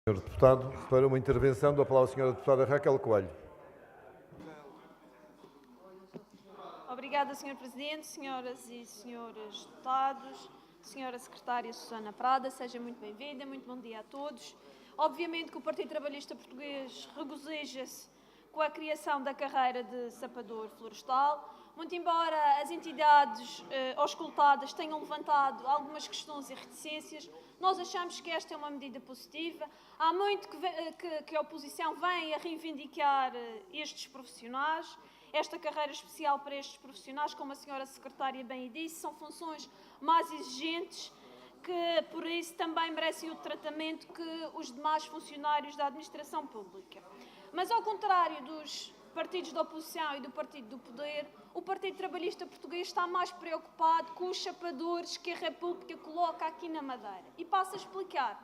Senhor Deputado, para uma intervenção, dou a palavra à Senhora Deputada Raquel Coelho. Obrigada, Sr. Presidente, senhoras e senhores deputados, Senhora Secretária Susana Prada, seja muito bem-vinda, muito bom dia a todos. Obviamente que o Partido Trabalhista Português regozija-se com a criação da carreira de sapador florestal, muito embora as entidades auscultadas tenham levantado algumas questões e reticências, nós achamos que esta é uma medida positiva. Há muito que a oposição vem a reivindicar estes profissionais, esta carreira especial para estes profissionais, como a senhora Secretária bem disse, são funções mais exigentes que, por isso, também merecem o tratamento que os demais funcionários da administração pública. Mas, ao contrário dos partidos da oposição e do Partido do Poder, o Partido Trabalhista Português está mais preocupado com os chapadores que a República coloca aqui na Madeira. E passo a explicar.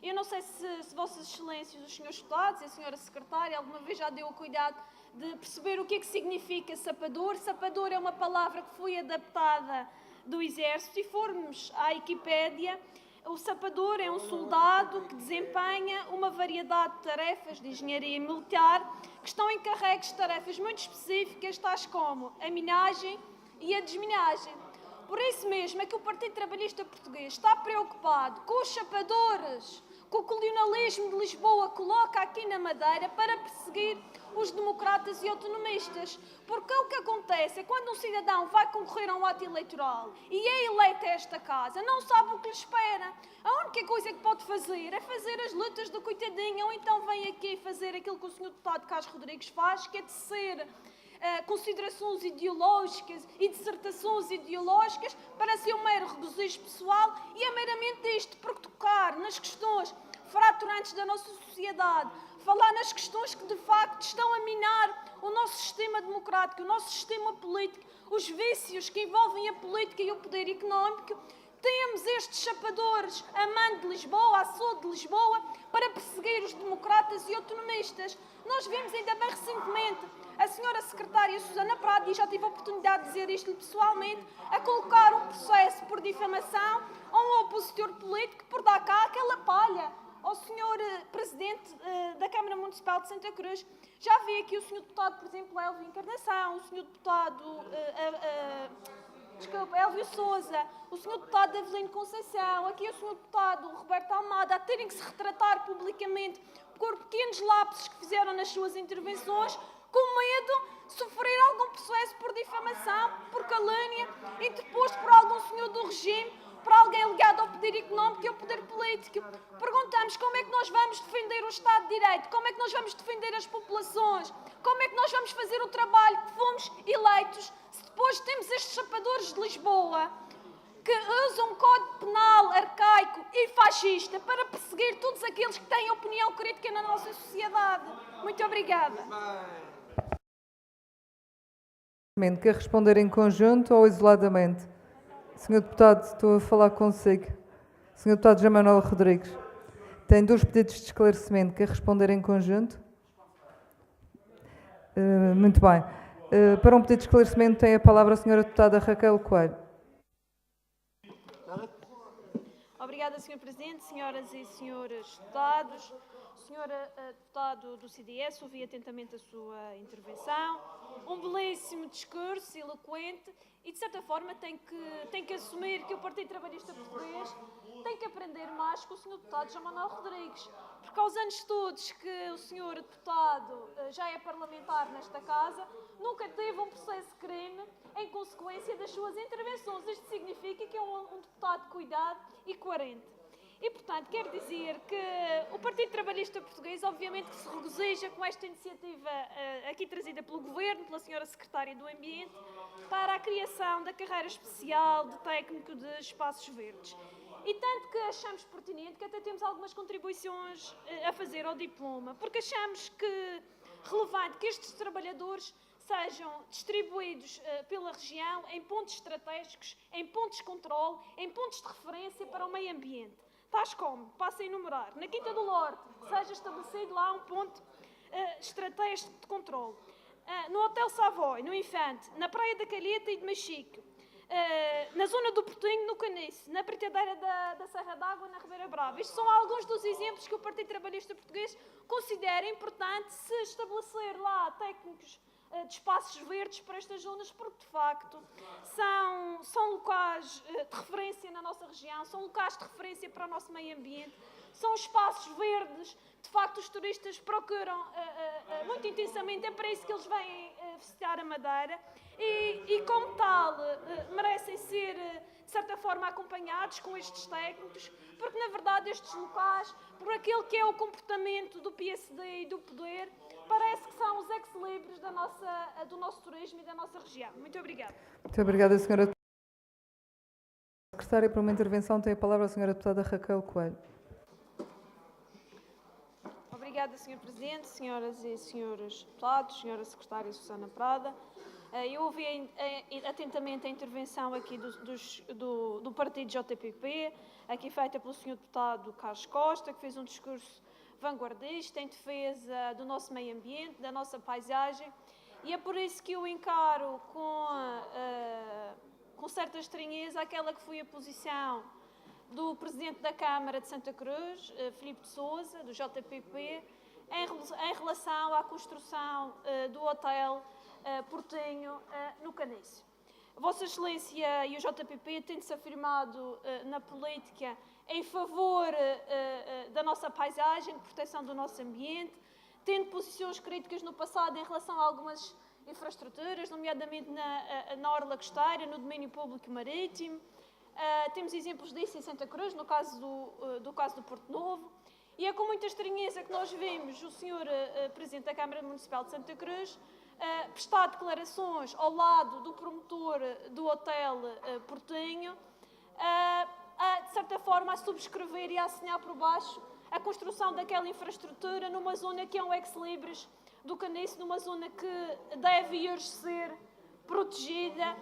Eu não sei se Vossas Excelências, os senhores deputados e a senhora Secretária, alguma vez já deu o cuidado de perceber o que significa sapador. Sapador é uma palavra que foi adaptada do Exército. E formos à Wikipédia, o sapador é um soldado que desempenha uma variedade de tarefas de engenharia militar que estão encarregues de tarefas muito específicas, tais como a minagem e a desminagem. Por isso mesmo é que o Partido Trabalhista Português está preocupado com os chapadores, que o colonialismo de Lisboa coloca aqui na Madeira para perseguir os democratas e autonomistas. Porque o que acontece é quando um cidadão vai concorrer a um ato eleitoral e é eleito a esta casa, não sabe o que lhe espera. A única coisa que pode fazer é fazer as lutas do coitadinho, ou então vem aqui fazer aquilo que o Sr. Deputado Carlos Rodrigues faz, que é tecer considerações ideológicas e dissertações ideológicas para ser um mero regozijo pessoal, e é meramente isto, porque tocar nas questões fraturantes da nossa sociedade, falar nas questões que de facto estão a minar o nosso sistema democrático, o nosso sistema político, os vícios que envolvem a política e o poder económico. Temos estes chapadores amando de Lisboa, a sul de Lisboa, para perseguir os democratas e autonomistas. Nós vimos ainda bem recentemente a senhora Secretária Susana Prada, e já tive a oportunidade de dizer isto pessoalmente, a colocar um processo por difamação a um opositor político por dar cá aquela palha ao senhor Presidente da Câmara Municipal de Santa Cruz. Já vi aqui o senhor Deputado, por exemplo, Elvio Encarnação, o senhor Deputado Elvio Sousa, o senhor Deputado Avelino Conceição, aqui o senhor Deputado Roberto Almada, a terem que se retratar publicamente por pequenos lapsos que fizeram nas suas intervenções, com medo de sofrer algum processo por difamação, por calúnia, interposto por algum senhor do regime, por alguém ligado ao poder económico e ao poder político. Perguntamos como é que nós vamos defender o Estado de Direito, como é que nós vamos defender as populações, como é que nós vamos fazer o trabalho que fomos eleitos, se depois temos estes chapadores de Lisboa que usam um código penal arcaico e fascista para perseguir todos aqueles que têm opinião crítica na nossa sociedade. Muito obrigada. Quer responder em conjunto ou isoladamente? Senhor Deputado, estou a falar consigo. Senhor Deputado José Manuel Rodrigues, tem 2 pedidos de esclarecimento. Quer responder em conjunto? Muito bem. Para um pedido de esclarecimento tem a palavra a senhora Deputada Raquel Coelho. Obrigada, Sr. Presidente, senhoras e senhores deputados. Senhora Deputado do CDS, ouvi atentamente a sua intervenção. Um belíssimo discurso, eloquente, e de certa forma tem que assumir que o Partido Trabalhista Português tem que aprender mais com o Sr. Deputado João Manuel Rodrigues, porque aos anos todos que o Sr. Deputado já é parlamentar nesta casa, nunca teve um processo de crime em consequência das suas intervenções. Isto significa que é um deputado cuidado e coerente. E, portanto, quero dizer que o Partido Trabalhista Português, obviamente, que se regozija com esta iniciativa aqui trazida pelo Governo, pela senhora Secretária do Ambiente, para a criação da carreira especial de técnico de espaços verdes. E tanto que achamos pertinente que até temos algumas contribuições a fazer ao diploma, porque achamos que relevante que estes trabalhadores sejam distribuídos pela região em pontos estratégicos, em pontos de controle, em pontos de referência para o meio ambiente. Tais como, passo a enumerar, na Quinta do Lorde, seja estabelecido lá um ponto estratégico de controle. No Hotel Savoy, no Infante, na Praia da Calheta e de Machico, na zona do Portinho, no Caniço, na Britadeira da Serra d'Água, na Ribeira Brava. Estes são alguns dos exemplos que o Partido Trabalhista Português considera importante se estabelecer lá técnicos de espaços verdes para estas zonas, porque de facto são locais de referência na nossa região, são locais de referência para o nosso meio ambiente, são espaços verdes, de facto os turistas procuram muito intensamente, é para isso que eles vêm visitar a Madeira e como tal merecem ser de certa forma acompanhados com estes técnicos, porque na verdade estes locais, por aquele que é o comportamento do PSD e do poder, parece que são os ex-libris do nosso turismo e da nossa região. Muito obrigada. Muito obrigada, Sra. Secretária. Para uma intervenção tem a palavra a Sra. Deputada Raquel Coelho. Obrigada, Sr. Presidente, senhoras e senhores deputados, Sra. Secretária Susana Prada. Eu ouvi atentamente a intervenção aqui do partido JPP, aqui feita pelo Sr. Deputado Carlos Costa, que fez um discurso vanguardista em defesa do nosso meio ambiente, da nossa paisagem, e é por isso que eu encaro com certa estranheza aquela que foi a posição do Presidente da Câmara de Santa Cruz, Filipe de Sousa, do JPP, em relação à construção do hotel Portinho no Caniço. Vossa Excelência e o JPP têm-se afirmado na política em favor da nossa paisagem, de proteção do nosso ambiente, tendo posições críticas no passado em relação a algumas infraestruturas, nomeadamente na orla costeira, no domínio público marítimo. Temos exemplos disso em Santa Cruz, no caso do Porto Novo. E é com muita estranheza que nós vemos o Sr. Presidente da Câmara Municipal de Santa Cruz prestar declarações ao lado do promotor do Hotel Portinho, de certa forma a subscrever e a assinar por baixo a construção daquela infraestrutura numa zona que é um ex-libris do Caniço, numa zona que deve e urge ser protegida.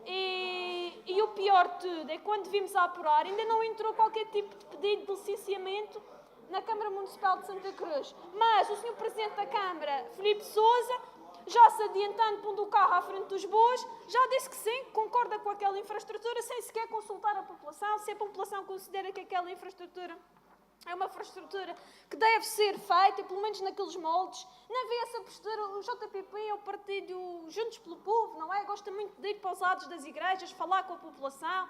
E o pior de tudo é que quando vimos a apurar, ainda não entrou qualquer tipo de pedido de licenciamento na Câmara Municipal de Santa Cruz. Mas o Sr. Presidente da Câmara, Filipe Sousa, já se adiantando, pondo o carro à frente dos bois, já disse que sim, que concorda com aquela infraestrutura, sem sequer consultar a população, se a população considera que aquela infraestrutura é uma infraestrutura que deve ser feita, pelo menos naqueles moldes. Não vê essa postura, o JPP é o partido Juntos pelo Povo, não é? Gosta muito de ir para os lados das igrejas, falar com a população,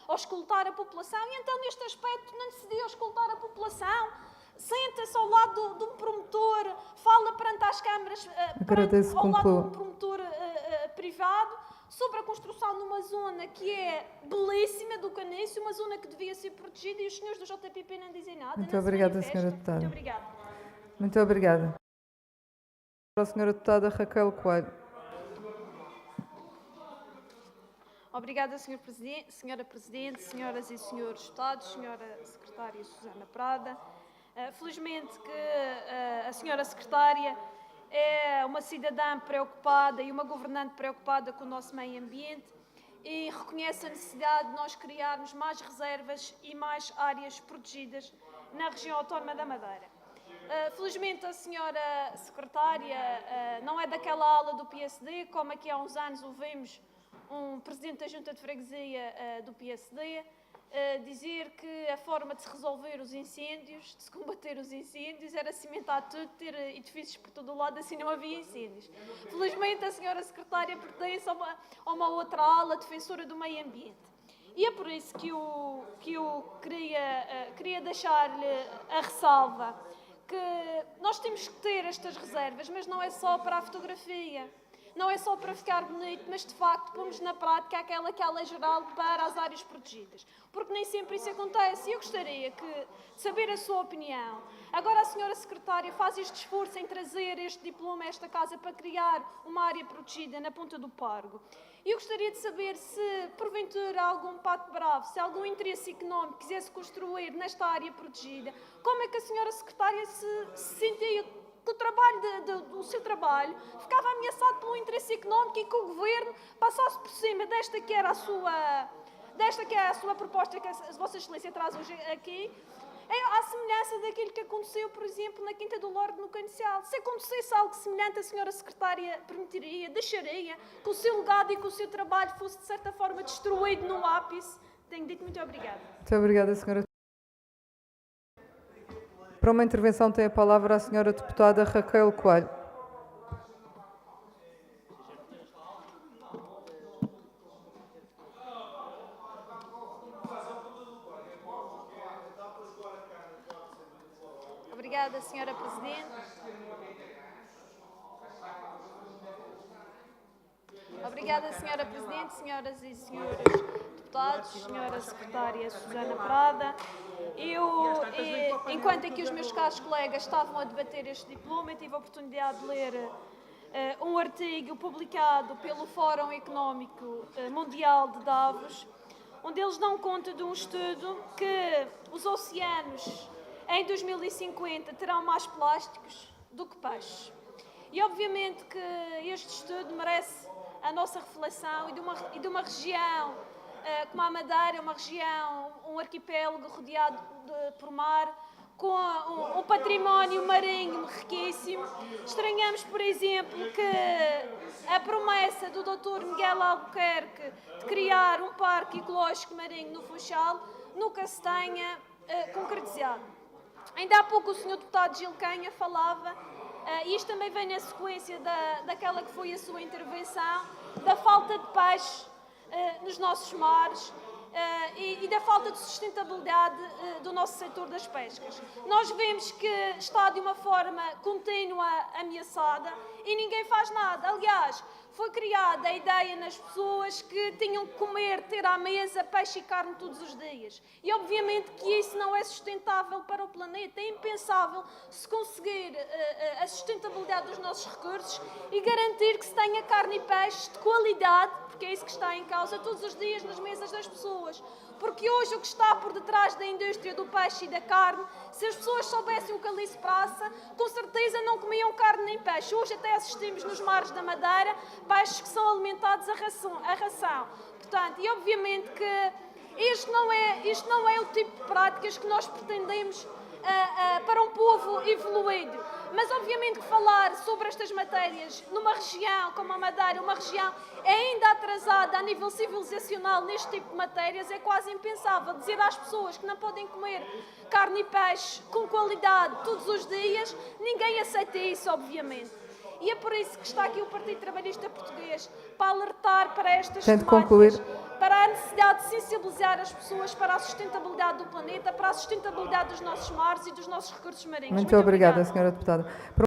auscultar a população, e então neste aspecto não decidiu auscultar a população. Senta-se ao lado de um promotor, fala perante as câmaras, ao lado de um promotor privado, sobre a construção numa zona que é belíssima do Caniço, uma zona que devia ser protegida, e os senhores do JPP não dizem nada. Muito obrigada, Sra. Deputada. Muito obrigada. Muito obrigada. Para a Sra. Deputada Raquel Coelho. Obrigada, Sra. Presidente, senhoras e senhores deputados, Sra. Secretária Susana Prada. Felizmente que a Sra. Secretária é uma cidadã preocupada e uma governante preocupada com o nosso meio ambiente e reconhece a necessidade de nós criarmos mais reservas e mais áreas protegidas na região autónoma da Madeira. Felizmente a Sra. Secretária não é daquela ala do PSD, como aqui há uns anos ouvimos um Presidente da Junta de Freguesia do PSD dizer que a forma de se resolver os incêndios, de se combater os incêndios, era cimentar tudo, ter edifícios por todo o lado, assim não havia incêndios. Felizmente a Sra. Secretária pertence a uma outra ala defensora do meio ambiente. E é por isso que eu queria deixar-lhe a ressalva que nós temos que ter estas reservas, mas não é só para a fotografia. Não é só para ficar bonito, mas de facto pomos na prática aquela que é a lei geral para as áreas protegidas. Porque nem sempre isso acontece. E eu gostaria de saber a sua opinião. Agora a Sra. Secretária faz este esforço em trazer este diploma a esta casa para criar uma área protegida na Ponta do Pargo. E eu gostaria de saber se, porventura, algum pato bravo, se algum interesse económico quisesse construir nesta área protegida, como é que a Sra. Secretária se sentia que o trabalho o seu trabalho ficava ameaçado pelo interesse económico e que o Governo passasse por cima desta que é a sua proposta que a Vossa Excelência traz hoje aqui, à semelhança daquilo que aconteceu, por exemplo, na Quinta do Lorde, no Canicial. Se acontecesse algo semelhante, a senhora secretária permitiria, deixaria que o seu legado e que o seu trabalho fosse, de certa forma, destruído no ápice? Tenho dito muito obrigada. Muito obrigada, senhora. Para uma intervenção tem a palavra a senhora deputada Raquel Coelho. Obrigada, senhora Presidente. Obrigada, senhora Presidente, senhoras e senhores deputados, senhora secretária Susana Prada. Enquanto aqui os meus caros colegas estavam a debater este diploma, eu tive a oportunidade de ler um artigo publicado pelo Fórum Económico Mundial de Davos, onde eles dão conta de um estudo que os oceanos em 2050 terão mais plásticos do que peixes. E obviamente que este estudo merece a nossa reflexão e de uma região como a Madeira, uma região, um arquipélago rodeado por mar, com um património marinho riquíssimo. Estranhamos, por exemplo, que a promessa do Dr. Miguel Albuquerque de criar um parque ecológico marinho no Funchal nunca se tenha concretizado. Ainda há pouco o Sr. Deputado Gil Canha falava, e isto também vem na sequência daquela que foi a sua intervenção, da falta de peixe nos nossos mares e da falta de sustentabilidade do nosso setor das pescas. Nós vemos que está de uma forma contínua ameaçada e ninguém faz nada. Aliás, foi criada a ideia nas pessoas que tinham que comer, ter à mesa peixe e carne todos os dias. E obviamente que isso não é sustentável para o planeta. É impensável se conseguir a sustentabilidade dos nossos recursos e garantir que se tenha carne e peixe de qualidade, porque é isso que está em causa, todos os dias nas mesas das pessoas. Porque hoje o que está por detrás da indústria do peixe e da carne, se as pessoas soubessem o que ali se passa, com certeza não comiam carne nem peixe. Hoje até assistimos nos mares da Madeira peixes que são alimentados a ração. Portanto, e obviamente que isto não é o tipo de práticas que nós pretendemos para um povo evoluído. Mas obviamente que falar sobre estas matérias numa região como a Madeira, uma região ainda atrasada a nível civilizacional neste tipo de matérias, é quase impensável. Dizer às pessoas que não podem comer carne e peixe com qualidade todos os dias, ninguém aceita isso, obviamente. E é por isso que está aqui o Partido Trabalhista Português, para alertar para estas temáticas, para a necessidade de sensibilizar as pessoas para a sustentabilidade do planeta, para a sustentabilidade dos nossos mares e dos nossos recursos marinhos. Muito obrigada, senhora deputada.